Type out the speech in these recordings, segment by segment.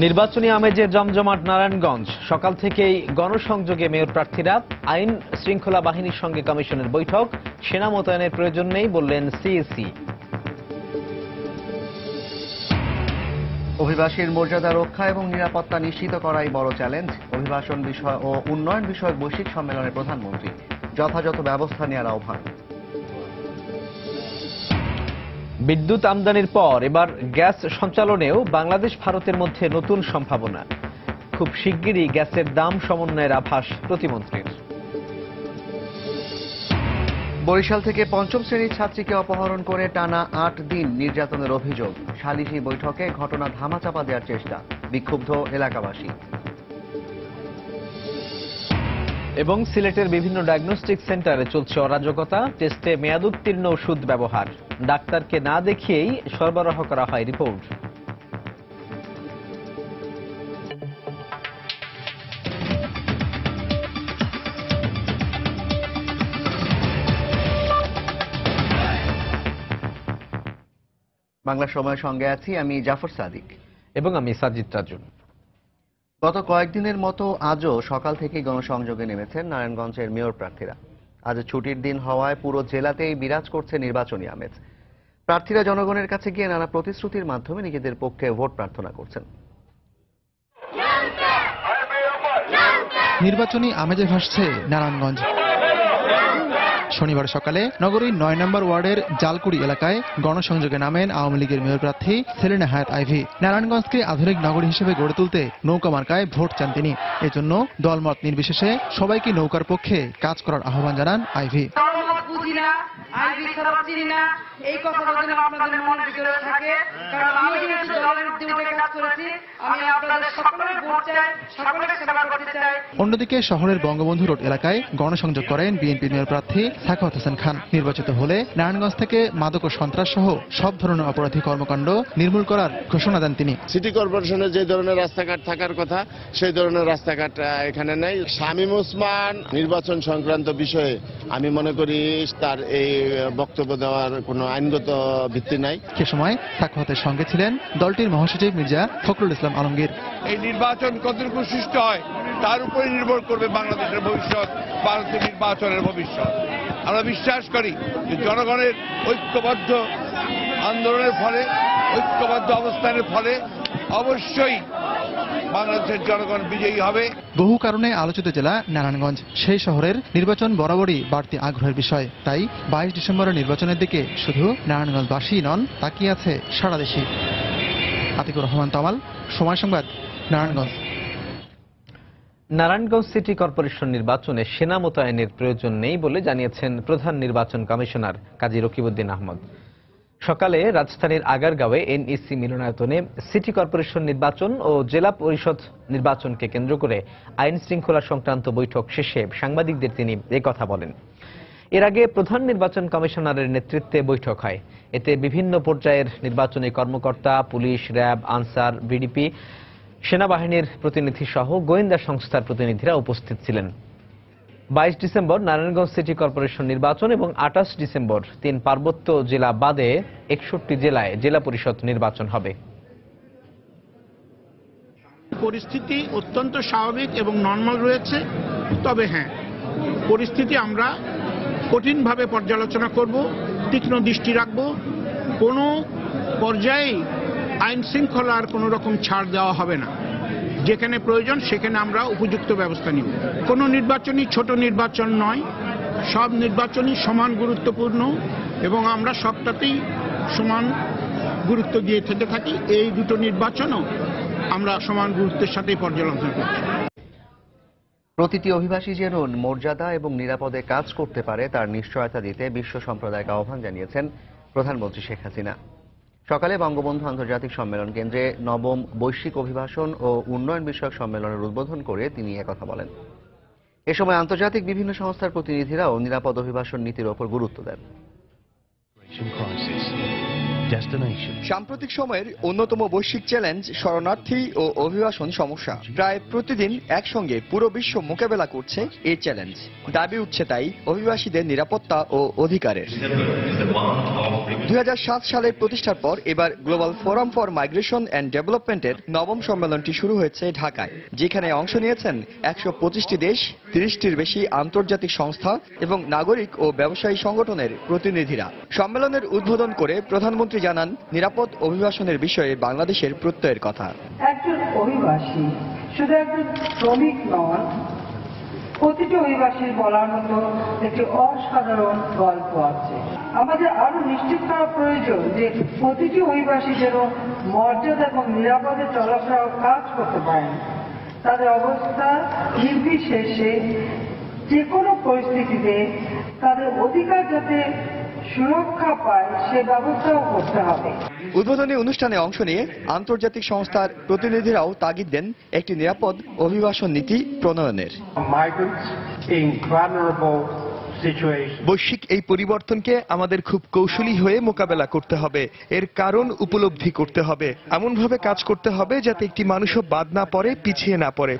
নির্বাচনী আমেজের জমজমাট নারায়ণগঞ্জ। সকাল থেকেই গণসংযোগে মেয়র প্রার্থীরা। আইন শৃঙ্খলা বাহিনীর সঙ্গে কমিশনের বৈঠক। সেনা মোতায়েনের প্রয়োজন নেই বললেন সিএসি। অভিবাসীর মর্যাদা রক্ষা এবং নিরাপত্তা নিশ্চিত করাই বড় চ্যালেঞ্জ। অভিবাসন বিষয় ও উন্নয়ন বিষয়ক বৈশ্বিক সম্মেলনে প্রধানমন্ত্রী। যথাযথ ব্যবস্থা নেওয়ার আহ্বান। বিদ্যুৎ আমদানির পর এবার গ্যাস সঞ্চালনেও বাংলাদেশ ভারতের মধ্যে নতুন সম্ভাবনা। খুব শিগগিরই গ্যাসের দাম সমন্বয়ের আভাস প্রতিমন্ত্রীর। বরিশাল থেকে পঞ্চম শ্রেণীর ছাত্রীকে অপহরণ করে টানা ৮ দিন নির্যাতনের অভিযোগ। সালিসি বৈঠকে ঘটনা ধামাচাপা দেওয়ার চেষ্টা। বিক্ষুব্ধ এলাকাবাসী। এবং সিলেটের বিভিন্ন ডায়াগনস্টিক সেন্টারে চলছে অরাজকতা। টেস্টে মেয়াদোত্তীর্ণ ওষুধ ব্যবহার। ডাক্তারকে না দেখিয়েই সরবরাহ করা হয় রিপোর্ট। বাংলা সময়ের সঙ্গে আছি আমি জাফর সাদিক এবং আমি সাজিদ রাজু। গত কয়েকদিনের মতো আজও সকাল থেকেই গণসংযোগে নেমেছেন নারায়ণগঞ্জের মেয়র প্রার্থীরা। আজ ছুটির দিন হওয়ায় পুরো জেলাতেই বিরাজ করছে নির্বাচনী আমেজ। প্রার্থীরা জনগণের কাছে গিয়ে নানা প্রতিশ্রুতির মাধ্যমে নিজেদের পক্ষে ভোট প্রার্থনা করছেন। নির্বাচনী আমেজে ভাসছে নারায়ণগঞ্জ। শনিবার সকালে নগরীর ৯ নম্বর ওয়ার্ডের জালকুড়ি এলাকায় গণসংযোগে নামেন আওয়ামী লীগের মেয়র প্রার্থী সেলিনা হায়াত আইভী। নারায়ণগঞ্জকে আধুনিক নগরী হিসেবে গড়ে তুলতে নৌকা মার্কায় ভোট চান তিনি। এজন্য দলমত নির্বিশেষে সবাইকে নৌকার পক্ষে কাজ করার আহ্বান জানান আইভী। অন্যদিকে শহরের বঙ্গবন্ধু রোড এলাকায় গণসংযোগ করেন বিএনপির মেয়র প্রার্থী সাখাওয়াত হোসেন খান। নির্বাচিত হলে নারায়ণগঞ্জ থেকে মাদক ও সন্ত্রাস সহ সব ধরনের অপরাধী কর্মকাণ্ড নির্মূল করার ঘোষণা দেন তিনি। সিটি কর্পোরেশনের যে ধরনের রাস্তাঘাট থাকার কথা সেই ধরনের রাস্তাঘাট এখানে নেই। শামীম ওসমান নির্বাচন সংক্রান্ত বিষয়ে আমি মনে করি তার এই বক্তব্য দেওয়ার কোনো আইনগত ভিত্তি নাই। সে সময় সাখাওয়াতের সঙ্গে ছিলেন দলটির মহাসচিব মির্জা ফখরুল ইসলাম আলমগীর। এই নির্বাচন কতটুকু সুষ্ঠু হয় তার উপরে নির্ভর করবে বাংলাদেশের ভবিষ্যৎ, ভারতের নির্বাচনের ভবিষ্যৎ। আমরা বিশ্বাস করি যে জনগণের ঐক্যবদ্ধ আন্দোলনের ফলে, ঐক্যবদ্ধ অবস্থানের ফলে অবশ্যই বাংলাদেশের জনগণ বিজয়ী হবে। বহু কারণে আলোচিত জেলা নারায়ণগঞ্জ। সেই শহরের নির্বাচন বরাবরই বাড়তি আগ্রহের বিষয়। তাই 22 ডিসেম্বরের নির্বাচনের দিকে শুধু নারায়ণগঞ্জবাসী নন, তাকিয়ে আছে সারা দেশে। আতিকুর রহমান তামাল, সময় সংবাদ, নারায়ণগঞ্জ। নারায়ণগঞ্জ সিটি কর্পোরেশন নির্বাচনে সেনা মোতায়েনের প্রয়োজন নেই বলে জানিয়েছেন প্রধান নির্বাচন কমিশনার কাজী রকিবউদ্দিন আহমদ। সকালে রাজধানীর আগারগাঁওয়ে এনইসি মিলনায়তনে সিটি কর্পোরেশন নির্বাচন ও জেলা পরিষদ নির্বাচনকে কেন্দ্র করে আইন শৃঙ্খলা সংক্রান্ত বৈঠক শেষে সাংবাদিকদের তিনি একথা বলেন। এর আগে প্রধান নির্বাচন কমিশনারের নেতৃত্বে বৈঠক হয়। এতে বিভিন্ন পর্যায়ের নির্বাচনী কর্মকর্তা, পুলিশ, র্যাব, আনসার, বিডিপি, সেনাবাহিনীর প্রতিনিধি সহ গোয়েন্দা সংস্থার প্রতিনিধিরা উপস্থিত ছিলেন। 22 ডিসেম্বর নারায়ণগঞ্জ সিটি কর্পোরেশন নির্বাচন এবং 28 ডিসেম্বর 3 পার্বত্য জেলা বাদে 61 জেলায় জেলা পরিষদ নির্বাচন হবে। পরিস্থিতি অত্যন্ত স্বাভাবিক এবং নরমাল রয়েছে। তবে হ্যাঁ, পরিস্থিতি আমরা কঠিনভাবে পর্যালোচনা করব, তীক্ষ্ণ দৃষ্টি রাখব। কোনো পর্যায়েই আইন শৃঙ্খলার কোনো রকম ছাড় দেওয়া হবে না। যেখানে প্রয়োজন সেখানে আমরা উপযুক্ত ব্যবস্থা নিব। কোনো নির্বাচনই ছোট নির্বাচন নয়, সব নির্বাচনই সমান গুরুত্বপূর্ণ এবং আমরা সবটাতেই সমান গুরুত্ব দিয়ে থেকে থাকি। এই দুটো নির্বাচনও আমরা সমান গুরুত্বের সাথেই পর্যালোচনা করছি। প্রতিটি অভিবাসী যেন মর্যাদা এবং নিরাপদে কাজ করতে পারে তার নিশ্চয়তা দিতে বিশ্ব সম্প্রদায়কে আহ্বান জানিয়েছেন প্রধানমন্ত্রী শেখ হাসিনা। সকালে বঙ্গবন্ধু আন্তর্জাতিক সম্মেলন কেন্দ্রে 9ম বৈশ্বিক অভিবাসন ও উন্নয়ন বিষয়ক সম্মেলনের উদ্বোধন করে তিনি একথা বলেন। এ সময় আন্তর্জাতিক বিভিন্ন সংস্থার প্রতিনিধিরাও নিরাপদ অভিবাসন নীতির ওপর গুরুত্ব দেন। destination. সাম্প্রতিক সময়ের অন্যতম বৈশ্বিক চ্যালেঞ্জ শরণার্থী ও অভিবাসন সমস্যা। প্রায় প্রতিদিন একসঙ্গে পুরো বিশ্ব মোকাবেলা করছে এই চ্যালেঞ্জ। দাবি উঠছে তাই অভিবাসীদের নিরাপত্তা ও অধিকারের। 2007 সালে প্রতিষ্ঠার পর এবার global forum for migration and ডেভেলপমেন্টের 9ম সম্মেলনটি শুরু হয়েছে ঢাকায়, যেখানে অংশ নিয়েছেন 125টি দেশ, 30টির বেশি আন্তর্জাতিক সংস্থা এবং নাগরিক ও ব্যবসায়ী সংগঠনের প্রতিনিধিরা। সম্মেলনের উদ্বোধন করে প্রধানমন্ত্রী জানান, নিরাপদ অভিবাসনের বিষয়ে বাংলাদেশের প্রত্যয়ের কথা। একজন অভিবাসী শুধু একজন শ্রমিক নন, প্রতিটি অভিবাসীর বলার মতো একটি অসাধারণ গল্প আছে। আমাদের আরো নিশ্চিত করা প্রয়োজন যে প্রতিটি অভিবাসী যেন মর্যাদা এবং নিরাপদে চলাফেরা ও কাজ করতে পারেন। তাদের অবস্থা নির্বিশেষে যে কোনো পরিস্থিতিতে তাদের অধিকার যাতে সুরক্ষা পায় সে ব্যবস্থাও করতে হবে। উদ্বোধনী অনুষ্ঠানে অংশ নিয়ে আন্তর্জাতিক সংস্থার প্রতিনিধিরাও তাগিদ দেন একটি নিরাপদ অভিবাসন নীতি প্রণয়নের। বৈশ্বিক এই পরিবর্তনকে আমাদের খুব কৌশলী হয়ে মোকাবেলা করতে হবে। এর কারণ উপলব্ধি করতে হবে, এমনভাবে কাজ করতে হবে যাতে একটি মানুষও বাদ না পড়ে, পিছিয়ে না পড়ে।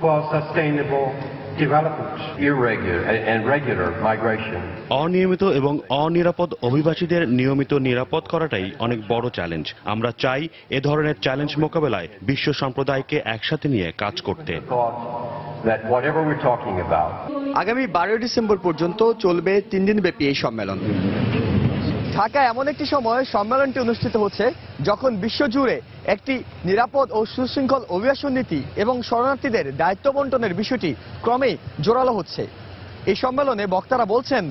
অনিয়মিত এবং অনিরাপদ অভিবাসীদের নিয়মিত নিরাপদ করাটাই অনেক বড় চ্যালেঞ্জ। আমরা চাই এ ধরনের চ্যালেঞ্জ মোকাবেলায় বিশ্ব সম্প্রদায়কে একসাথে নিয়ে কাজ করতে। আগামী 12 ডিসেম্বর পর্যন্ত চলবে 3 দিনব্যাপী এই সম্মেলন। ঢাকায় এমন একটি সময় সম্মেলনটি অনুষ্ঠিত হচ্ছে যখন বিশ্বজুড়ে একটি নিরাপদ ও সুশৃঙ্খল অভিবাসন নীতি এবং শরণার্থীদের দায়িত্ব বণ্টনের বিষয়টি ক্রমেই জোরালো হচ্ছে। এই সম্মেলনে বক্তারা বলছেন,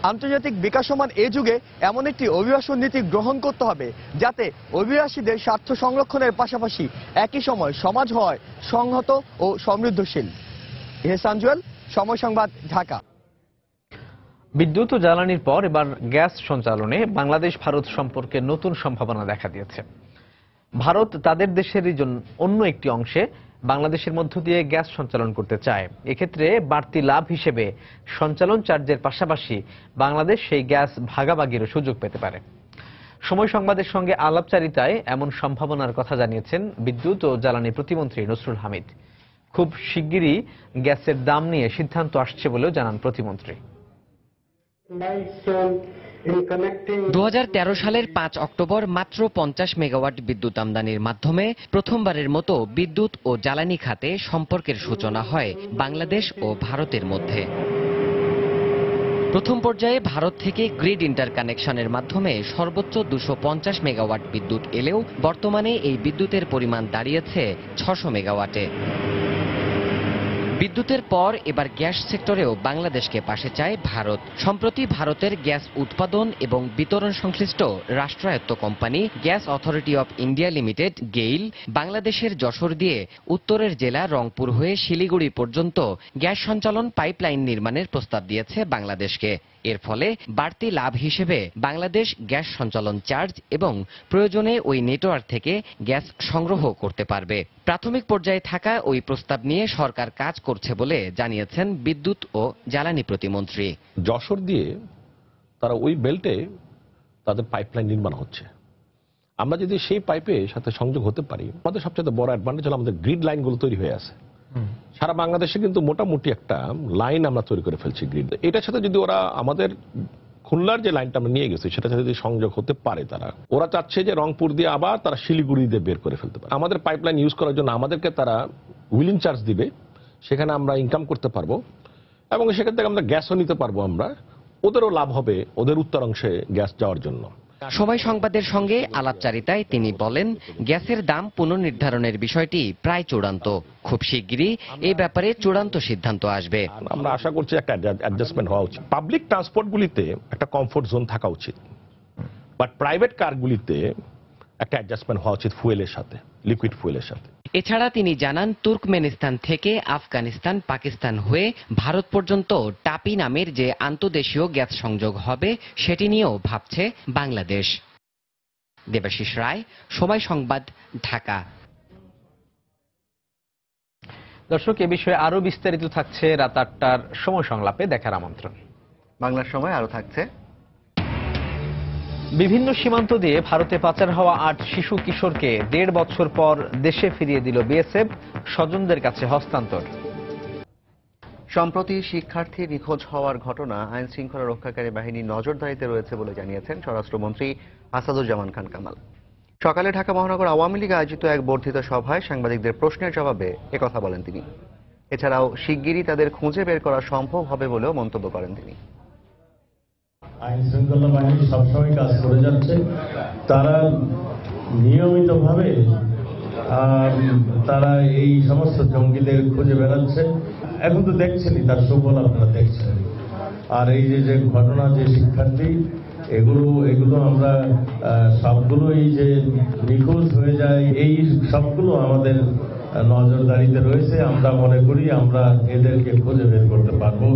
আন্তর্জাতিক বিকাশমান এই যুগে এমন একটি অভিবাসন নীতি গ্রহণ করতে হবে যাতে অভিবাসীদের স্বার্থ সংরক্ষণের পাশাপাশি একই সময় সমাজ হয় সংহত ও সমৃদ্ধশীল। এহসান জুয়েল, সময় সংবাদ, ঢাকা। বিদ্যুৎ ও জ্বালানির পর এবার গ্যাস সঞ্চালনে বাংলাদেশ ভারত সম্পর্কে নতুন সম্ভাবনা দেখা দিয়েছে। ভারত তাদের দেশেরই অন্য একটি অংশে বাংলাদেশের মধ্য দিয়ে গ্যাস সঞ্চালন করতে চায়। এক্ষেত্রে বাড়তি লাভ হিসেবে সঞ্চালন চার্জের পাশাপাশি বাংলাদেশ সেই গ্যাস ভাগাভাগিরও সুযোগ পেতে পারে। সময় সংবাদের সঙ্গে আলাপচারিতায় এমন সম্ভাবনার কথা জানিয়েছেন বিদ্যুৎ ও জ্বালানি প্রতিমন্ত্রী নসরুল হামিদ। খুব শিগগিরই গ্যাসের দাম নিয়ে সিদ্ধান্ত আসছে বলেও জানান প্রতিমন্ত্রী। 2013 সালের 5 অক্টোবর মাত্র 50 মেগাওয়াট বিদ্যুৎ আমদানির মাধ্যমে প্রথমবারের মতো বিদ্যুৎ ও জ্বালানি খাতে সম্পর্কের সূচনা হয় বাংলাদেশ ও ভারতের মধ্যে। প্রথম পর্যায়ে ভারত থেকে গ্রিড ইন্টারকানেকশনের মাধ্যমে সর্বোচ্চ 250 মেগাওয়াট বিদ্যুৎ এলেও বর্তমানে এই বিদ্যুতের পরিমাণ দাঁড়িয়েছে 600 মেগাওয়াটে। বিদ্যুতের পর এবার গ্যাস সেক্টরেও বাংলাদেশকে পাশে চায় ভারত। সম্প্রতি ভারতের গ্যাস উৎপাদন এবং বিতরণ সংশ্লিষ্ট রাষ্ট্রায়ত্ত company gas authority of India limited GAIL বাংলাদেশের যশোর দিয়ে উত্তরের জেলা রংপুর হয়ে শিলিগুড়ি পর্যন্ত গ্যাস সঞ্চালন পাইপলাইন নির্মাণের প্রস্তাব দিয়েছে বাংলাদেশকে। এর ফলে বাড়তি লাভ হিসেবে বাংলাদেশ গ্যাস সঞ্চালন চার্জ এবং প্রয়োজনে ওই নেটওয়ার্ক থেকে গ্যাস সংগ্রহ করতে পারবে। প্রাথমিক পর্যায়ে থাকা ওই প্রস্তাব নিয়ে সরকার কাজ করছে বলে জানিয়েছেন বিদ্যুৎ ও জ্বালানি প্রতিমন্ত্রী। যশোর দিয়ে তারা ওই বেল্টে তাদের পাইপলাইন নির্মাণ হচ্ছে। আমরা যদি সেই পাইপের সাথে সংযোগ হতে পারি, আমাদের সবচেয়ে বড় অ্যাডভান্টেজ হলো আমাদের গ্রিড লাইনগুলো তৈরি হয়ে আছে। সারা বাংলাদেশে কিন্তু মোটামুটি একটা লাইন আমরা তৈরি করে ফেলছি গ্রিড। এটার সাথে যদি ওরা আমাদের খুলনার যে লাইনটা আমরা নিয়ে গেছি সেটার সাথে যদি সংযোগ হতে পারে, ওরা চাচ্ছে যে রংপুর দিয়ে আবার তারা শিলিগুড়ি দিয়ে বের করে ফেলতে পারে। আমাদের পাইপলাইন ইউজ করার জন্য আমাদেরকে তারা হুইলিং চার্জ দিবে, সেখানে আমরা ইনকাম করতে পারবো এবং সেখান থেকে আমরা গ্যাসও নিতে পারবো। আমরা ওদেরও লাভ হবে ওদের উত্তরাংশে গ্যাস যাওয়ার জন্য। সময় সংবাদের সঙ্গে আলাপচারিতায় তিনি বলেন, গ্যাসের দাম পুনর্নির্ধারণের বিষয়টি প্রায় চূড়ান্ত। খুব শিগগিরই এই ব্যাপারে চূড়ান্ত সিদ্ধান্ত আসবে। আমরা আশা করছি একটা অ্যাডজাস্টমেন্ট হওয়া উচিত। পাবলিক ট্রান্সপোর্টগুলিতে একটা কমফোর্ট জোন থাকা উচিত, বাট প্রাইভেট কারগুলিতে একটা অ্যাডজাস্টমেন্ট হওয়া উচিত ফুয়েলের সাথে, লিকুইড ফুয়েলের সাথে। এছাড়া তিনি জানান, তুর্কমেনিস্তান থেকে আফগানিস্তান, পাকিস্তান হয়ে ভারত পর্যন্ত টাপি নামের যে আন্তদেশীয় গ্যাস সংযোগ হবে সেটি নিয়েও ভাবছে বাংলাদেশ। দেবাশিস রায়, সময় সংবাদ, ঢাকা। দর্শক, এ বিষয়ে আরো বিস্তারিত থাকছে রাত 8টার সময় সংলাপে। দেখার আমন্ত্রণ। বাংলার সময় আরো থাকছে বিভিন্ন সীমান্ত দিয়ে ভারতে পাচার হওয়া ৮ শিশু কিশোরকে ১.৫ বছর পর দেশে ফিরিয়ে দিল বিএসএফ, স্বজনদের কাছে হস্তান্তর। সম্প্রতি শিক্ষার্থী নিখোঁজ হওয়ার ঘটনা আইন শৃঙ্খলা রক্ষাকারী বাহিনী নজরদারিতে রয়েছে বলে জানিয়েছেন স্বরাষ্ট্রমন্ত্রী আসাদুজ্জামান খান কামাল। সকালে ঢাকা মহানগর আওয়ামী লীগ আয়োজিত এক বর্ধিত সভায় সাংবাদিকদের প্রশ্নের জবাবে একথা বলেন তিনি। এছাড়াও শিগগিরই তাদের খুঁজে বের করা সম্ভব হবে বলেও মন্তব্য করেন তিনি। আইন শৃঙ্খলা বাহিনী সবসময় কাজ করে যাচ্ছে, তারা নিয়মিতভাবে তারা এই সমস্ত জঙ্গিদের খুঁজে বেড়াচ্ছে। এখন তো দেখছেনই তার সুফল আপনারা দেখছেন। আর এই যে ঘটনা, যে শিক্ষার্থী, এগুলো আমরা সবগুলোই যে নিখোঁজ হয়ে যায়, এই সবগুলো আমাদের নজরদারিতে রয়েছে। আমরা মনে করি আমরা এদেরকে খুঁজে বের করতে পারবো।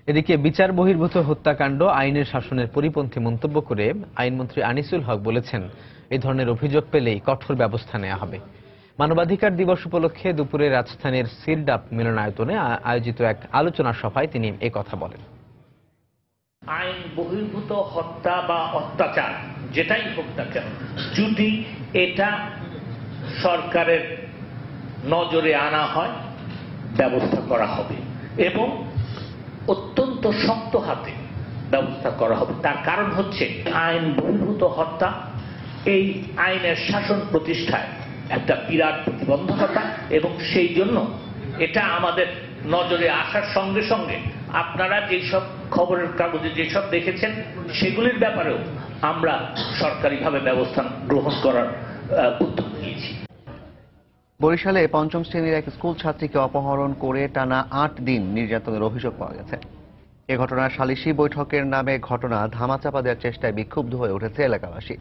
এদিকে বিচার বহির্ভূত হত্যাকাণ্ড আইনের শাসনের পরিপন্থী মন্তব্য করে আইনমন্ত্রী আনিসুল হক বলেছেন, এই ধরনের অভিযোগ পেলেই কঠোর ব্যবস্থা নেওয়া হবে। মানবাধিকার দিবস উপলক্ষে দুপুরে রাজধানীর সিরডাপ মিলনায়তনে আয়োজিত এক আলোচনা সভায় তিনি একথা বলেন। আইন বহির্ভূত হত্যা বা অত্যাচার যেটাই হোক না কেন, যদি এটা সরকারের নজরে আনা হয় ব্যবস্থা করা হবে এবং অত্যন্ত শক্ত হাতে ব্যবস্থা করা হবে। তার কারণ হচ্ছে আইন বহির্ভূত হত্যা এই আইনের শাসন প্রতিষ্ঠায় একটা বিরাট প্রতিবন্ধকতা, এবং সেই জন্য এটা আমাদের নজরে আসার সঙ্গে সঙ্গে আপনারা যেসব খবরের কাগজে যেসব দেখেছেন সেগুলির ব্যাপারেও আমরা সরকারিভাবে ব্যবস্থা গ্রহণ করার উদ্যোগ নিয়েছি। বরিশালে পঞ্চম শ্রেণীর এক স্কুল ছাত্রীকে অপহরণ করে টানা ৮ দিন নির্যাতনের অভিযোগ পাওয়া গেছে। এ ঘটনার সালিশি বৈঠকের নামে ঘটনা ধামাচাপা দেওয়ার চেষ্টায় বিক্ষুব্ধ হয়ে উঠেছে এলাকাবাসী।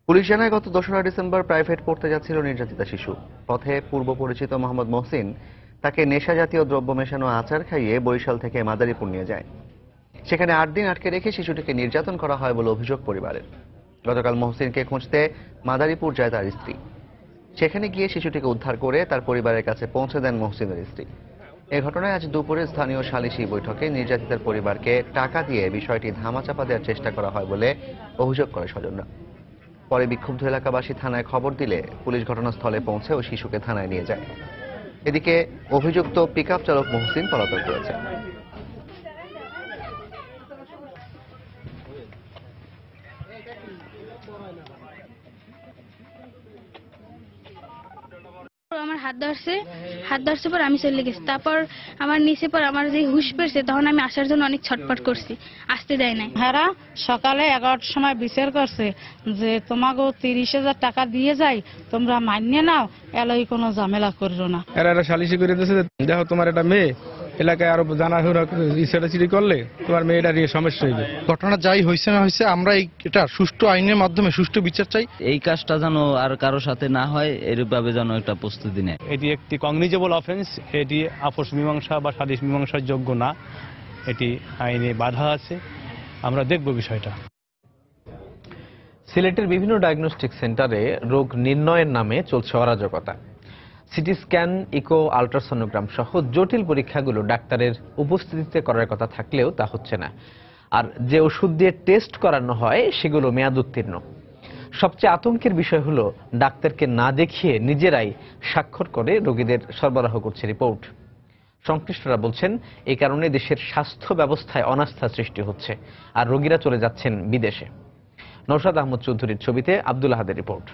পুলিশ জানায়, গত ২রা ডিসেম্বর প্রাইভেট পড়তে যাচ্ছিল নির্যাতিতা শিশু। পথে পূর্ব পরিচিত মোহাম্মদ মহসিন তাকে নেশা জাতীয় দ্রব্য মেশানো আচার খাইয়ে বরিশাল থেকে মাদারীপুর নিয়ে যায়। সেখানে ৮ দিন আটকে রেখে শিশুটিকে নির্যাতন করা হয় বলে অভিযোগ পরিবারের। গতকাল মহসিনকে খুঁজতে মাদারীপুর যায় তার স্ত্রী। সেখানে গিয়ে শিশুটিকে উদ্ধার করে তার পরিবারের কাছে পৌঁছে দেন মহসিনের স্ত্রী। এ ঘটনায় আজ দুপুরে স্থানীয় সালিশি বৈঠকে নির্যাতিতার পরিবারকে টাকা দিয়ে বিষয়টি ধামাচাপা দেওয়ার চেষ্টা করা হয় বলে অভিযোগ করে স্বজনরা। পরে বিক্ষুব্ধ এলাকাবাসী থানায় খবর দিলে পুলিশ ঘটনাস্থলে পৌঁছে ওই শিশুকে থানায় নিয়ে যায়। এদিকে অভিযুক্ত পিকআপ চালক মহসিন পলাতক রয়েছে। আমার হাত ধরছে পর আমি চলে গেছি। তারপর আমার নিচে পর আমার যে হুশ পেয়েছে, তখন আমি আসার জন্য অনেক ছটফট করছি, আসতে দেয় নাই। হেরা সকালে 11টার সময় বিচার করছে যে তোমাকে 30,000 টাকা দিয়ে যাই, তোমরা মান্য নাও, এলাই কোনো ঝামেলা করো না। এরা সালিশি করে দিয়েছে, দেখো তোমার একটা মেয়ে এলাকায় আরো জানাশোনা চিড়ি করলে তোমার মেয়েটা নিয়ে সমস্যা হইবে। ঘটনা যাই হয়েছে না হয়েছে, আমরা এটা সুষ্ঠু আইনের মাধ্যমে সুষ্ঠু বিচার চাই। এই কাজটা যেন আর কারো সাথে না হয়, এরূপভাবে যেন একটা প্রস্তুতি নেয়। এটি একটি কগনিজেবল অফেন্স, এটি আপোষ মীমাংসা বা সালিশ মীমাংসার যোগ্য না, এটি আইনে বাধা আছে। আমরা দেখব বিষয়টা। সিলেটের বিভিন্ন ডায়াগনস্টিক সেন্টারে রোগ নির্ণয়ের নামে চলছে অরাজকতা। সিটি স্ক্যান, ইকো, আল্ট্রাসোনোগ্রাম সহ জটিল পরীক্ষাগুলো ডাক্তারের উপস্থিতিতে করার কথা থাকলেও তা হচ্ছে না। আর যে ওষুধ দিয়ে টেস্ট করানো হয় সেগুলো মেয়াদ উত্তীর্ণ। সবচেয়ে আতঙ্কের বিষয় হলো ডাক্তারকে না দেখিয়ে নিজেরাই স্বাক্ষর করে রোগীদের সরবরাহ করছে রিপোর্ট। সংশ্লিষ্টরা বলছেন, এই কারণে দেশের স্বাস্থ্য ব্যবস্থায় অনাস্থা সৃষ্টি হচ্ছে আর রোগীরা চলে যাচ্ছেন বিদেশে। নওশাদ আহমদ চৌধুরীর ছবিতে আব্দুল আহাদের রিপোর্ট।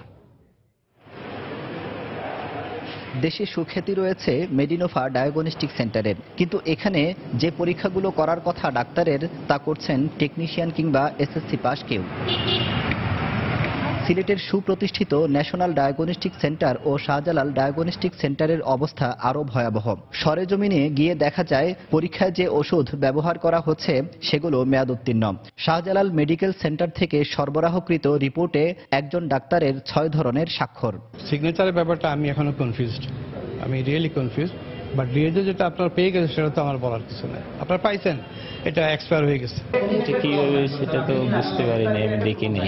দেশে সুখ্যাতি রয়েছে মেডিনোভা ডায়াগনস্টিক সেন্টারের, কিন্তু এখানে যে পরীক্ষাগুলো করার কথা ডাক্তারের, তা করছেন টেকনিশিয়ান কিংবা এসএসসি পাস কেউ। সিলেটের সুপ্রতিষ্ঠিত ন্যাশনাল ডায়াগনস্টিক সেন্টার ও শাহজালাল ডায়াগনস্টিক সেন্টারের অবস্থা আরও ভয়াবহ। সরেজমিনে গিয়ে দেখা যায় পরীক্ষায় যে ওষুধ ব্যবহার করা হচ্ছে সেগুলো মেয়াদ উত্তীর্ণ। শাহজালাল মেডিকেল সেন্টার থেকে সরবরাহকৃত রিপোর্টে একজন ডাক্তারের 6 ধরনের স্বাক্ষর। সিগনেচারের ব্যাপারটা আমি এখনো কনফিউজড, আমি রিয়েলি কনফিউজড। বাট ডিএজে যেটা আপনার পেয়ে গেছে সেটা তো আমার বলার কিছু নেই। আপনারা পাইছেন, এটা এক্সপায়ার হয়ে গেছে। এটা কি হবে সেটা তো বুঝতে পারিনি, আমি দেখিনি।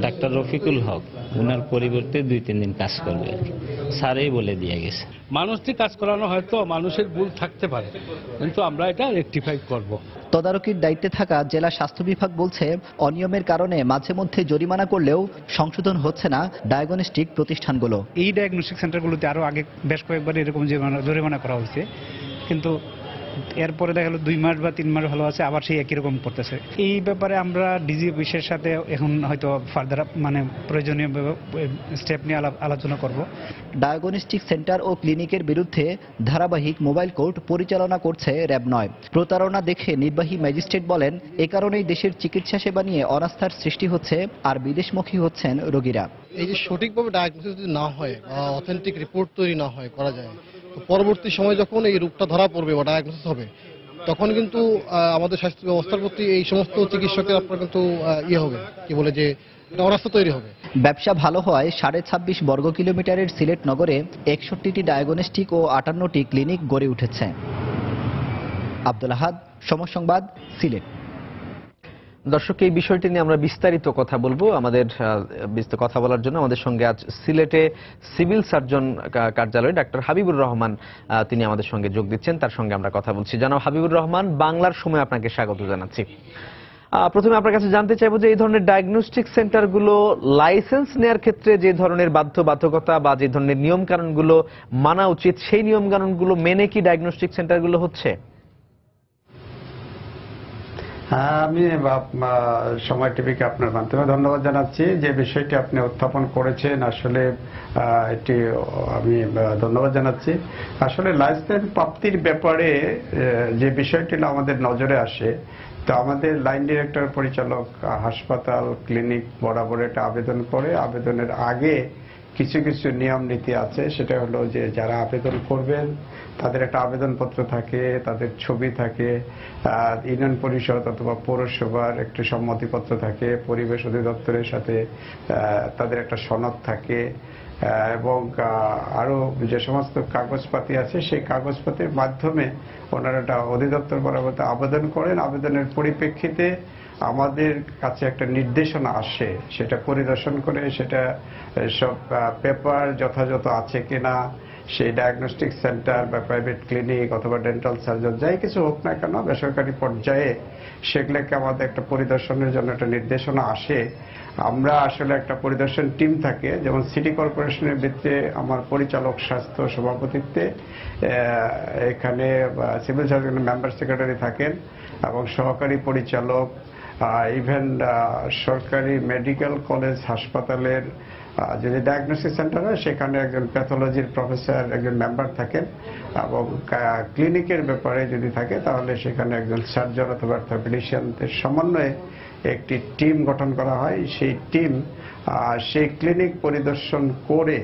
ডাক্তার রফিকুল হক, ওনার পরিবর্তে 2-3 দিন কাজ করবে আর কি। স্যারই বলে দিয়ে গেছে। মানুষ দিয়ে কাজ করানো হয়তো মানুষের ভুল থাকতে পারে, কিন্তু আমরা এটা রেকটিফাই করব। তদারকির দায়িত্বে থাকা জেলা স্বাস্থ্য বিভাগ বলছে, অনিয়মের কারণে মাঝে মধ্যে জরিমানা করলেও সংশোধন হচ্ছে না ডায়াগনস্টিক প্রতিষ্ঠানগুলো। এই ডায়াগনস্টিক সেন্টারগুলোতে আরো আগে বেশ কয়েকবার এরকম জরিমানা করা হয়েছে, কিন্তু এরপরে দেখা গেল 2 মাস বা 3 মাস ভালো আছে, আবার সেই একই রকম পড়তেছে। এই ব্যাপারে আমরা ডিজি অফিসের সাথে এখন হয়তো ফার্দার প্রয়োজনীয় স্টেপ নিয়ে আলোচনা করব। ডায়াগনস্টিক সেন্টার ও ক্লিনিকের বিরুদ্ধে ধারাবাহিক মোবাইল কোর্ট পরিচালনা করছে র্যাব 9। প্রতারণা দেখে নির্বাহী ম্যাজিস্ট্রেট বলেন, এ কারণেই দেশের চিকিৎসা সেবা নিয়ে অনাস্থার সৃষ্টি হচ্ছে আর বিদেশমুখী হচ্ছেন রোগীরা। এই যে সঠিকভাবে ডায়াগনোসিস যদি না হয় বা অথেন্টিক রিপোর্ট তৈরি না হয় করা যায়, তো পরবর্তী সময় যখন এই রোগটা ধরা পড়বে বা ডায়াগনোসিস হবে, তখন কিন্তু আমাদের স্বাস্থ্য ব্যবস্থার প্রতি এই সমস্ত চিকিৎসকের আপনার কিন্তু হবে কি বলে যে অনাস্থা তৈরি হবে। ব্যবসা ভালো হওয়ায় 26.5 বর্গ কিলোমিটারের সিলেট নগরে 61টি ডায়াগনস্টিক ও 58টি ক্লিনিক গড়ে উঠেছে। আব্দুল আহাদ, সময় সংবাদ, সিলেট। দর্শক, এই বিষয়টি নিয়ে আমরা বিস্তারিত কথা বলবো। আমাদের কথা বলার জন্য আমাদের সঙ্গে আজ সিলেটে সিভিল সার্জন কার্যালয়ে ডাক্তার হাবিবুর রহমান তিনি আমাদের সঙ্গে যোগ দিচ্ছেন। তার সঙ্গে আমরা কথা বলছি। জনাব হাবিবুর রহমান, বাংলার সময় আপনাকে স্বাগত জানাচ্ছি। প্রথমে আপনার কাছে জানতে চাইবো যে এই ধরনের ডায়াগনস্টিক সেন্টারগুলো লাইসেন্স নেওয়ার ক্ষেত্রে যে ধরনের বাধ্যবাধকতা বা যে ধরনের নিয়ম কানুনগুলো মানা উচিত, সেই নিয়ম কানুনগুলো মেনে কি ডায়াগনস্টিক সেন্টারগুলো হচ্ছে? আমি সময় টিভিকে আপনার মাধ্যমে ধন্যবাদ জানাচ্ছি যে বিষয়টি আপনি উত্থাপন করেছেন। আসলে এটি আমি ধন্যবাদ জানাচ্ছি। আসলে লাইসেন্স প্রাপ্তির ব্যাপারে যে বিষয়টি আমাদের নজরে আসে, তো আমাদের লাইন ডিরেক্টর পরিচালক হাসপাতাল ক্লিনিক বরাবর এটা আবেদন করে। আবেদনের আগে কিছু কিছু নিয়ম নীতি আছে। সেটা হলো যে যারা আবেদন করবেন তাদের একটা আবেদনপত্র থাকে, তাদের ছবি থাকে, ইউনিয়ন পরিষদ অথবা পৌরসভার একটি সম্মতিপত্র থাকে, পরিবেশ অধিদপ্তরের সাথে তাদের একটা সনদ থাকে, এবং আরো যে সমস্ত কাগজপাতি আছে সেই কাগজপাতির মাধ্যমে ওনারা একটা অধিদপ্তর বরাবর আবেদন করেন। আবেদনের পরিপ্রেক্ষিতে আমাদের কাছে একটা নির্দেশনা আসে, সেটা পরিদর্শন করে সেটা সব পেপার যথাযথ আছে কিনা, সেই ডায়াগনস্টিক সেন্টার বা প্রাইভেট ক্লিনিক অথবা ডেন্টাল সার্জন যাই কিছু হোক না কেন বেসরকারি পর্যায়ে, সেগুলোকে আমাদের একটা পরিদর্শনের জন্য একটা নির্দেশনা আসে। আমরা আসলে একটা পরিদর্শন টিম থাকে, যেমন সিটি কর্পোরেশনের ভিত্তিতে আমার পরিচালক স্বাস্থ্য সভাপতিত্বে এখানে সিভিল সার্জনের মেম্বার সেক্রেটারি থাকেন এবং সহকারী পরিচালক, ইভেন সরকারি মেডিকেল কলেজ হাসপাতালের যদি ডায়াগনস্টিক সেন্টার হয় সেখানে একজন প্যাথোলজির প্রফেসর একজন মেম্বার থাকেন, এবং ক্লিনিকের ব্যাপারে যদি থাকে তাহলে সেখানে একজন সার্জন অথবা অর্থোপেডিশিয়ানদের সমন্বয়ে একটি টিম গঠন করা হয়। সেই টিম সেই ক্লিনিক পরিদর্শন করে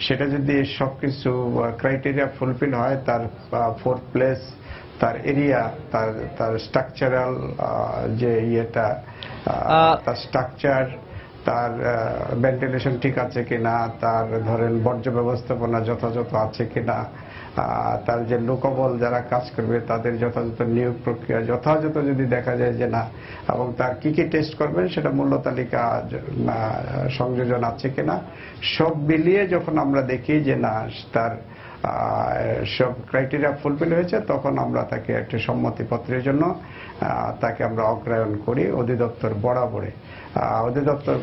সেটা যদি সবকিছু ক্রাইটেরিয়া ফুলফিল হয়, তার 4th প্লেস, তার এরিয়া, তার স্ট্রাকচারাল যে ইয়েটা, তার স্ট্রাকচার, তার ভেন্টিলেশন ঠিক আছে কিনা, তার ধরেন বর্জ্য ব্যবস্থাপনা যথাযথ আছে কিনা, তার যে লোকবল যারা কাজ করবে তাদের যথাযথ নিয়োগ প্রক্রিয়া যথাযথ যদি দেখা যায় যে না, এবং তার কি কি টেস্ট করবেন সেটা মূল্য তালিকা সংযোজন আছে কিনা, সব মিলিয়ে যখন আমরা দেখি যে না তার সব ক্রাইটেরিয়া ফুলফিল হয়েছে, তখন আমরা তাকে একটা সম্মতিপত্রের জন্য তাকে আমরা অগ্রায়ন করি অধিদপ্তর বরাবরে। অধিদপ্তর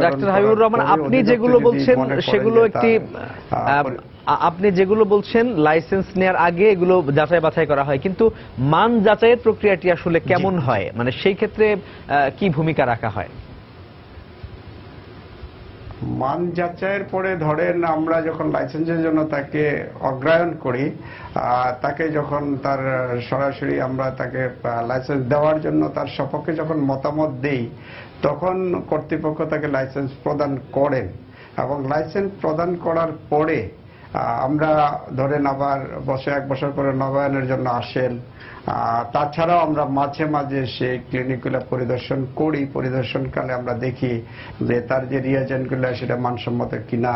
ডাক্তার হাবিবুর রহমান, আপনি যেগুলো বলছেন সেগুলো একটি আপনি যেগুলো বলছেন লাইসেন্স নেওয়ার আগে এগুলো যাচাই বাছাই করা হয়, কিন্তু মান যাচাইয়ের প্রক্রিয়াটি আসলে কেমন হয়, মানে সেই ক্ষেত্রে কি ভূমিকা রাখা হয়? মান যাচাইয়ের পরে ধরেন আমরা যখন লাইসেন্সের জন্য তাকে অগ্রায়ন করি, তাকে যখন তার সরাসরি আমরা তাকে লাইসেন্স দেওয়ার জন্য তার সপক্ষে যখন মতামত দেই, তখন কর্তৃপক্ষ তাকে লাইসেন্স প্রদান করেন, এবং লাইসেন্স প্রদান করার পরে আমরা ধরেন আবার 1 বছর পরে নবায়নের জন্য আসেন। তাছাড়াও আমরা মাঝে মাঝে সেই ক্লিনিকগুলো পরিদর্শন করি। পরিদর্শনকালে আমরা দেখি যে তার যে রিয়াজেন্টগুলো সেটা মানসম্মত কিনা,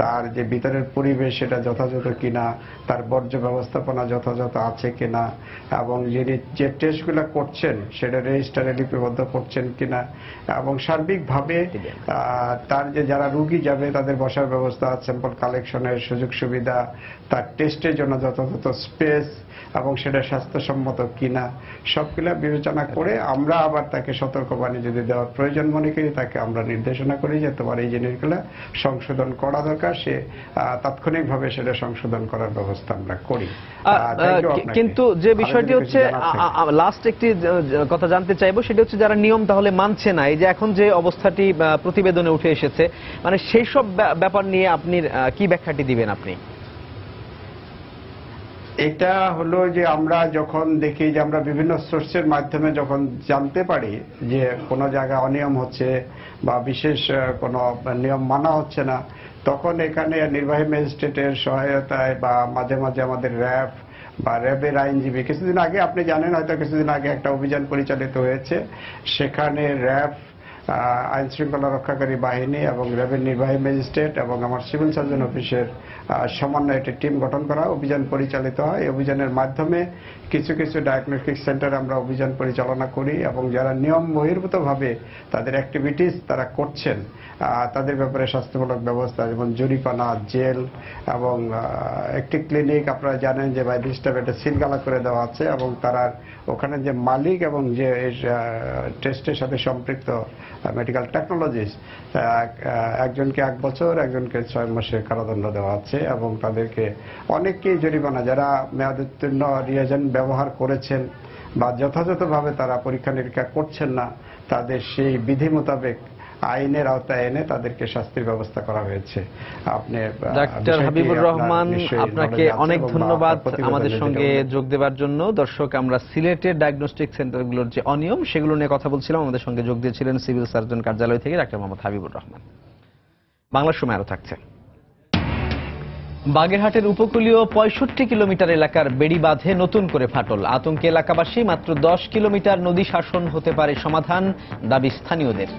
তার যে ভিতরের পরিবেশ সেটা যথাযথ কিনা, তার বর্জ্য ব্যবস্থাপনা যথাযথ আছে কিনা, এবং যিনি যে টেস্টগুলো করছেন সেটা রেজিস্টারে লিপিবদ্ধ করছেন কিনা, এবং সার্বিকভাবে তার যে যারা রুগী যাবে তাদের বসার ব্যবস্থা, স্যাম্পল কালেকশনের সুযোগ সুবিধা, তার টেস্টের জন্য যথাযথ স্পেস এবং সেটা স্বাস্থ্যসম্মত কিনা, সবগুলা বিবেচনা করে আমরা আবার তাকে সতর্কবাণী যদি দেওয়ার প্রয়োজন মনে করি তাকে আমরা নির্দেশনা করি যে তোমার এই জিনিসগুলো সংশোধন করা দরকার, সে তাৎক্ষণিকভাবে সেটা সংশোধন করার ব্যবস্থা আমরা করি। কিন্তু যে বিষয়টি হচ্ছে লাস্ট একটি কথা জানতে চাইবো, সেটা হচ্ছে যারা নিয়ম তাহলে মানছে না, এই যে এখন যে অবস্থাটি প্রতিবেদনে উঠে এসেছে, মানে সেই সব ব্যাপার নিয়ে আপনি কি ব্যাখ্যাটি দিবেন আপনি? এটা হলো যে আমরা যখন দেখি যে আমরা বিভিন্ন সোর্সের মাধ্যমে যখন জানতে পারি যে কোনো জায়গায় অনিয়ম হচ্ছে বা বিশেষ কোনো নিয়ম মানা হচ্ছে না, তখন এখানে নির্বাহী ম্যাজিস্ট্রেটের সহায়তায় বা মাঝে মাঝে আমাদের র্যাব বা র্যাবের আইনজীবী, কিছুদিন আগে আপনি জানেন হয়তো কিছুদিন আগে একটা অভিযান পরিচালিত হয়েছে, সেখানে র্যাব, আইন শৃঙ্খলা রক্ষাকারী বাহিনী এবং র্যাবের নির্বাহী ম্যাজিস্ট্রেট এবং আমার সিভিল সার্জন অফিসের সমন্বয়ে একটি টিম গঠন করা অভিযান পরিচালিত হয়। এই অভিযানের মাধ্যমে কিছু কিছু ডায়াগনস্টিক সেন্টারে আমরা অভিযান পরিচালনা করি এবং যারা নিয়ম বহির্ভূতভাবে তাদের অ্যাক্টিভিটিস তারা করছেন তাদের ব্যাপারে স্বাস্থ্যমূলক ব্যবস্থা, যেমন জরিমানা, জেল, এবং একটি ক্লিনিক আপনারা জানেন যে বাই দিস টাইম একটা সিলগালা করে দেওয়া আছে এবং তারা ওখানে যে মালিক এবং যে টেস্টের সাথে সম্পৃক্ত মেডিকেল টেকনোলজিস্ট একজনকে 1 বছর, একজনকে 6 মাসের কারাদণ্ড দেওয়া আছে এবং তাদেরকে অনেককেই জরিমানা, যারা মেয়াদোত্তীর্ণ রিয়েজেন্ট ব্যবহার করেছেন বা যথাযথভাবে তারা পরীক্ষা নিরীক্ষা করছেন না, তাদের সেই বিধি মোতাবেক আইনের আওতায় এনে তাদেরকে শাস্তির ব্যবস্থা করা হয়েছে। আপনি ডাক্তার হাবিবুর রহমান, আপনাকে অনেক ধন্যবাদ আমাদের সঙ্গে যোগ দেওয়ার জন্য। দর্শক, আমরা সিলেটের ডায়াগনস্টিক সেন্টারগুলোর যে অনিয়ম সেগুলো নিয়ে কথা বলছিলাম। আমাদের সঙ্গে যোগ দিয়েছিলেন সিভিল সার্জন কার্যালয় থেকে ডাক্তার মোহাম্মদ হাবিবুর রহমান। বাংলার সময় আরো থাকছে। বাগেরহাটের উপকূলীয় 65 কিলোমিটার এলাকার বেড়িবাঁধে নতুন করে ফাটল, আতঙ্কে এলাকাবাসী। মাত্র 10 কিলোমিটার নদী শাসন হতে পারে সমাধান, দাবি স্থানীয়দের।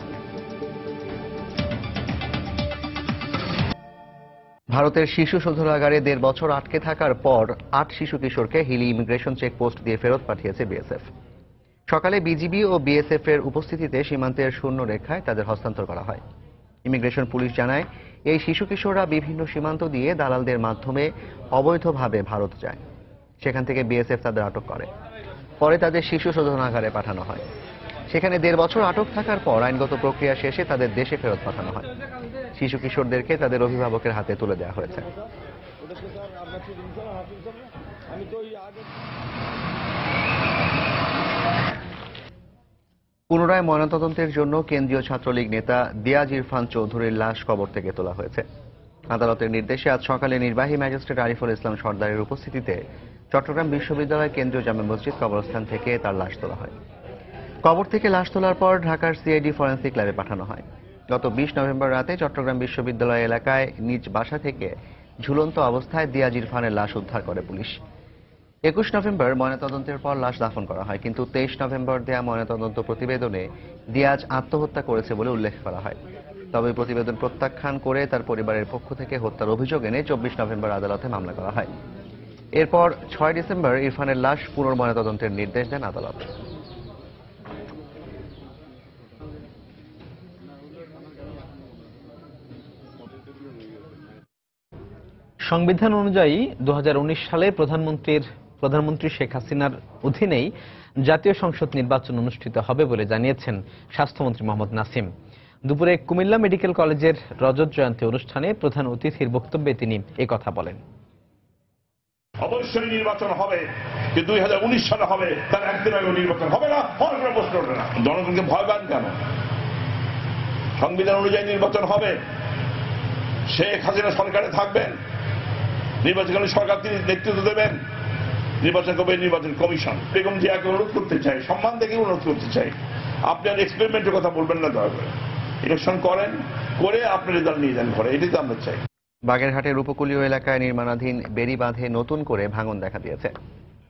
ভারতের শিশু শোধনাগারে 1.5 বছর আটকে থাকার পর 8 শিশু কিশোরকে হিলি ইমিগ্রেশন চেকপোস্ট দিয়ে ফেরত পাঠিয়েছে বিএসএফ। সকালে বিজিবি ও বিএসএফ এর উপস্থিতিতে সীমান্তের শূন্য রেখায় তাদের হস্তান্তর করা হয়। ইমিগ্রেশন পুলিশ জানায়, এই শিশু কিশোররা বিভিন্ন সীমান্ত দিয়ে দালালদের মাধ্যমে অবৈধভাবে ভারত যায়। সেখান থেকে বিএসএফ তাদের আটক করে, পরে তাদের শিশু শোধনাগারে পাঠানো হয়। সেখানে 1.5 বছর আটক থাকার পর আইনগত প্রক্রিয়া শেষে তাদের দেশে ফেরত পাঠানো হয়। শিশু কিশোরদেরকে তাদের অভিভাবকের হাতে তুলে দেওয়া হয়েছে। পুনরায় ময়নাতদন্তের জন্য কেন্দ্রীয় ছাত্রলীগ নেতা দিয়াজ ইরফান চৌধুরীর লাশ কবর থেকে তোলা হয়েছে। আদালতের নির্দেশে আজ সকালে নির্বাহী ম্যাজিস্ট্রেট আরিফুল ইসলাম সর্দারের উপস্থিতিতে চট্টগ্রাম বিশ্ববিদ্যালয় কেন্দ্রীয় জামে মসজিদ কবরস্থান থেকে তার লাশ তোলা হয়। কবর থেকে লাশ তোলার পর ঢাকার সিআইডি ফরেনসিক ল্যাবে পাঠানো হয়। গত 20 নভেম্বর রাতে চট্টগ্রাম বিশ্ববিদ্যালয় এলাকায় নিজ বাসা থেকে ঝুলন্ত অবস্থায় দিয়াজ ইরফানের লাশ উদ্ধার করে পুলিশ। 21 নভেম্বর ময়নাতদন্তের পর লাশ দাফন করা হয়, কিন্তু 23 নভেম্বর দেয়া ময়নাতদন্ত প্রতিবেদনে দিয়াজ আত্মহত্যা করেছে বলে উল্লেখ করা হয়। তবে প্রতিবেদন প্রত্যাখ্যান করে তার পরিবারের পক্ষ থেকে হত্যার অভিযোগ এনে 24 নভেম্বর আদালতে মামলা করা হয়। এরপর 6 ডিসেম্বর ইরফানের লাশ পুনর্ময়নাতদন্তের নির্দেশ দেন আদালত। সংবিধান অনুযায়ী 2019 সালে প্রধানমন্ত্রী শেখ হাসিনার অধীনেই জাতীয় সংসদ নির্বাচন অনুষ্ঠিত হবে বলে জানিয়েছেন স্বাস্থ্যমন্ত্রী মোহাম্মদ নাসিম। দুপুরে কুমিল্লা মেডিকেল কলেজের রজত জয়ন্তী অনুষ্ঠানে প্রধান অতিথির বক্তব্যে তিনি একথা বলেন। অবশ্যই নির্বাচন হবে, যে 2019 সালে হবে, তার একদিন আগে নির্বাচন হবে না, কোনো প্রশ্ন ওঠে না। জনগণকে ভয় পান কেন? সংবিধান অনুযায়ী নির্বাচন হবে, শেখ হাসিনা সরকারে থাকবেন, নির্বাচনকালীন সরকার তিনি নেতৃত্ব দেবেন, নির্বাচন করবে নির্বাচন কমিশন। বেগম জিয়াকে অনুরোধ করতে চাই, সম্মান থেকে অনুরোধ করতে চাই, আপনার এক্সপেরিমেন্টের কথা বলবেন না দয়া করে। ইলেকশন করেন, করে আপনার রেজাল্ট নিয়ে যান ঘরে, এটাই তো আমরা চাই। বাগেরহাটের উপকূলীয় এলাকায় নির্মাণাধীন বেড়িবাঁধে নতুন করে ভাঙন দেখা দিয়েছে।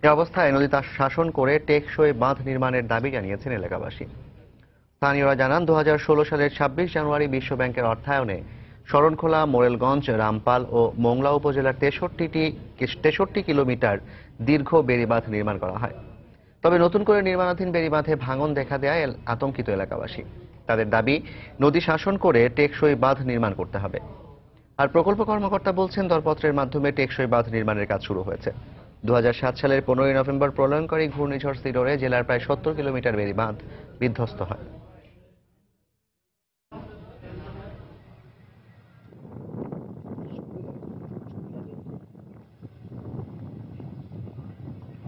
এ অবস্থায় নদী শাসন করে টেকসই বাঁধ নির্মাণের দাবি জানিয়েছেন এলাকাবাসী। স্থানীয়রা জানান, 2016 সালের 26 জানুয়ারি বিশ্বব্যাংকের অর্থায়নে শরণখোলা, মোরেলগঞ্জ, রামপাল ও মোংলা উপজেলার 63 কিলোমিটার দীর্ঘ বেড়িবাঁধ নির্মাণ করা হয়। তবে নতুন করে নির্মাণাধীন বেড়িবাঁধে ভাঙন দেখা দেয় আতঙ্কিত এলাকাবাসী। তাদের দাবি, নদী শাসন করে টেকসই বাঁধ নির্মাণ করতে হবে। আর প্রকল্প কর্মকর্তা বলছেন, দরপত্রের মাধ্যমে টেকসই বাঁধ নির্মাণের কাজ শুরু হয়েছে। 2007 সালের 15 নভেম্বর প্রলয়ঙ্করী ঘূর্ণিঝড় সিডরে জেলার প্রায় 70 কিলোমিটার বেড়িবাঁধ বিধ্বস্ত হয়।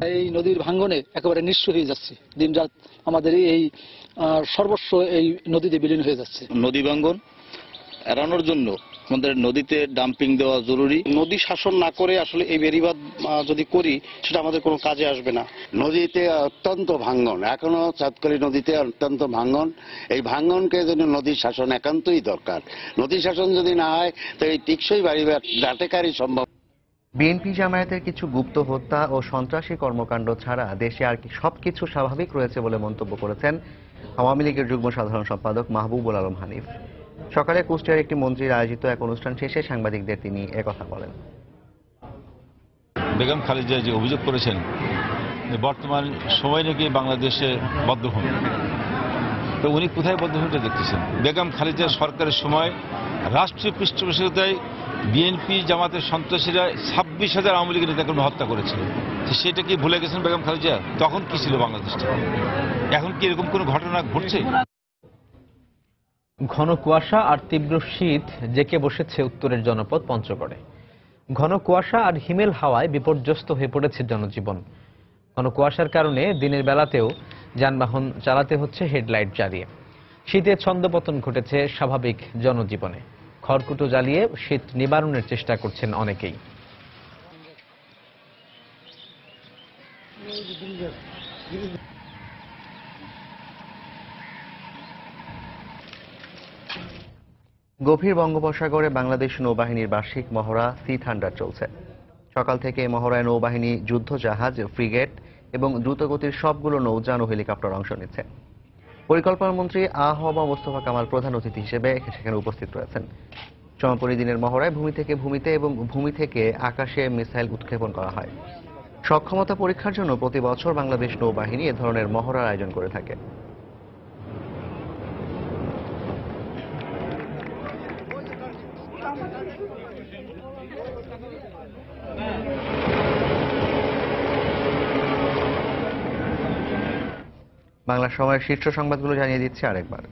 এই নদীর ভাঙ্গনে একেবারে নিঃস্ব হয়ে যাচ্ছে, দিনরাত আমাদের এই সর্বস্ব এই নদীতে বিলীন হয়ে যাচ্ছে। নদী ভাঙ্গন এড়ানোর জন্য আমাদের নদীতে ডাম্পিং দেওয়া জরুরি। নদী শাসন না করে আসলে এই বেড়িবাঁধ যদি করি সেটা আমাদের কোনো কাজে আসবে না। নদীতে অত্যন্ত ভাঙ্গন, এখনো চাঁদখালী নদীতে অত্যন্ত ভাঙ্গন। এই ভাঙ্গনকে জন্য নদী শাসন একান্তই দরকার। নদী শাসন যদি না হয় তো এই টেকসই বেড়িবাঁধ ডাটেকারই সম্ভব। বিএনপি জামায়াতের কিছু গুপ্ত হত্যা ও সন্ত্রাসী কর্মকাণ্ড ছাড়া দেশে আর কি সবকিছু স্বাভাবিক রয়েছে বলে মন্তব্য করেছেন আওয়ামী লীগের যুগ্ম সাধারণ সম্পাদক মাহবুবুল আলম হানিফ। সকালে কুষ্টিয়ার একটি মন্ত্রীর আয়োজিত এক অনুষ্ঠান শেষে সাংবাদিকদের তিনি একথা বলেন। বেগম খালেদা যে অভিযোগ করেছেন, বর্তমান সময় নাকি বাংলাদেশে বদ্ধভূমি, তো উনি কোথায় বদ্ধভূমিটা দেখতেছেন? বেগম খালেদা সরকারের সময় রাষ্ট্রীয় পৃষ্ঠপোষকতায় বিএনপি জামাতের সন্ত্রাসীরা 26,000 আওয়ামী লীগের নেতাকর্মী হত্যা করেছিল। সেটা কি ভুলে গেছেন বেগম খালেদা? তখন কি ছিল বাংলাদেশটা? এখন কি এরকম কোনো ঘটনা ঘটছে? ঘন কুয়াশা আর তীব্র শীত জেঁকে বসেছে উত্তরের জনপদ পঞ্চগড়ে। ঘন কুয়াশা আর হিমেল হাওয়ায় বিপর্যস্ত হয়ে পড়েছে জনজীবন। ঘন কুয়াশার কারণে দিনের বেলাতেও যানবাহন চালাতে হচ্ছে হেডলাইট জ্বালিয়ে। শীতে ছন্দপতন ঘটেছে স্বাভাবিক জনজীবনে। খড়কুটো জ্বালিয়ে শীত নিবারণের চেষ্টা করছেন অনেকেই। গভীর বঙ্গোপসাগরে বাংলাদেশ নৌবাহিনীর বার্ষিক মহড়া সি থান্ডার চলছে। সকাল থেকে মহড়ায় নৌবাহিনী যুদ্ধজাহাজ, ফ্রিগেট এবং দ্রুতগতির সবগুলো নৌযান ও হেলিকপ্টার অংশ নিচ্ছে। পরিকল্পনা মন্ত্রী আ.হ.ম মোস্তফা কামাল প্রধান অতিথি হিসেবে সেখানে উপস্থিত রয়েছেন। সমাপনী দিনের মহড়ায় ভূমি থেকে ভূমিতে এবং ভূমি থেকে আকাশে মিসাইল উৎক্ষেপণ করা হয়। সক্ষমতা পরীক্ষার জন্য প্রতি বছর বাংলাদেশ নৌবাহিনী এ ধরনের মহড়ার আয়োজন করে থাকে। বাংলা সময়ের শীর্ষ সংবাদগুলো জানিয়ে দিচ্ছি আরেকবার।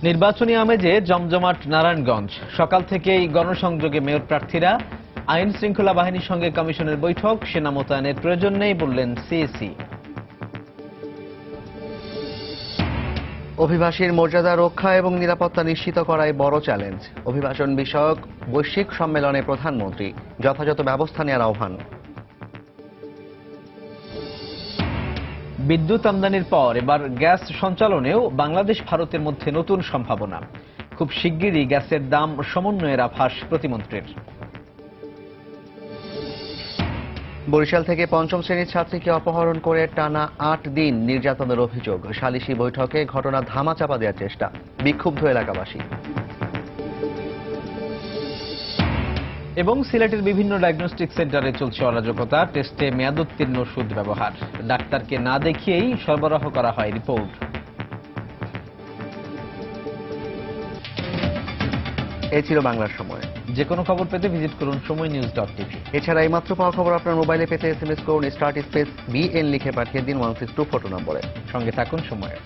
নির্বাচনী আমেজে জমজমাট নারায়ণগঞ্জ। সকাল থেকেই গণসংযোগে মেয়র প্রার্থীরা। আইন শৃঙ্খলা বাহিনীর সঙ্গে কমিশনের বৈঠক। সেনা মোতায়েনের প্রয়োজন নেই বললেন সিএসি। অভিবাসীর মর্যাদা রক্ষা এবং নিরাপত্তা নিশ্চিত করাই বড় চ্যালেঞ্জ। অভিবাসন বিষয়ক বৈশ্বিক সম্মেলনে প্রধানমন্ত্রী। যথাযথ ব্যবস্থা নেওয়ার আহ্বান। বিদ্যুৎ আমদানির পর এবার গ্যাস সঞ্চালনেও বাংলাদেশ ভারতের মধ্যে নতুন সম্ভাবনা। খুব শিগগিরই গ্যাসের দাম সমন্বয়ের আভাস প্রতিমন্ত্রীর। বরিশাল থেকে পঞ্চম শ্রেণীর ছাত্রীকে অপহরণ করে টানা 8 দিন নির্যাতনের অভিযোগ। সালিশি বৈঠকে ঘটনা ধামাচাপা দেওয়ার চেষ্টা। বিক্ষুব্ধ এলাকাবাসী। এবং সিলেটের বিভিন্ন ডায়াগনস্টিক সেন্টারে চলছে অরাজকতা। টেস্টে মেয়াদোত্তীর্ণ ওষুধ ব্যবহার। ডাক্তারকে না দেখিয়েই সরবরাহ করা হয় রিপোর্ট। এই ছিল বাংলার সময়। যে কোনো খবর পেতে ভিজিট করুন সময়নিউজ.tv। এছাড়া এই মাত্র পাওয়া খবর আপনার মোবাইলে পেতে SMS করুন *BN লিখে পাঠিয়ে দিন 16242 নম্বরে। সঙ্গে থাকুন সময়ের।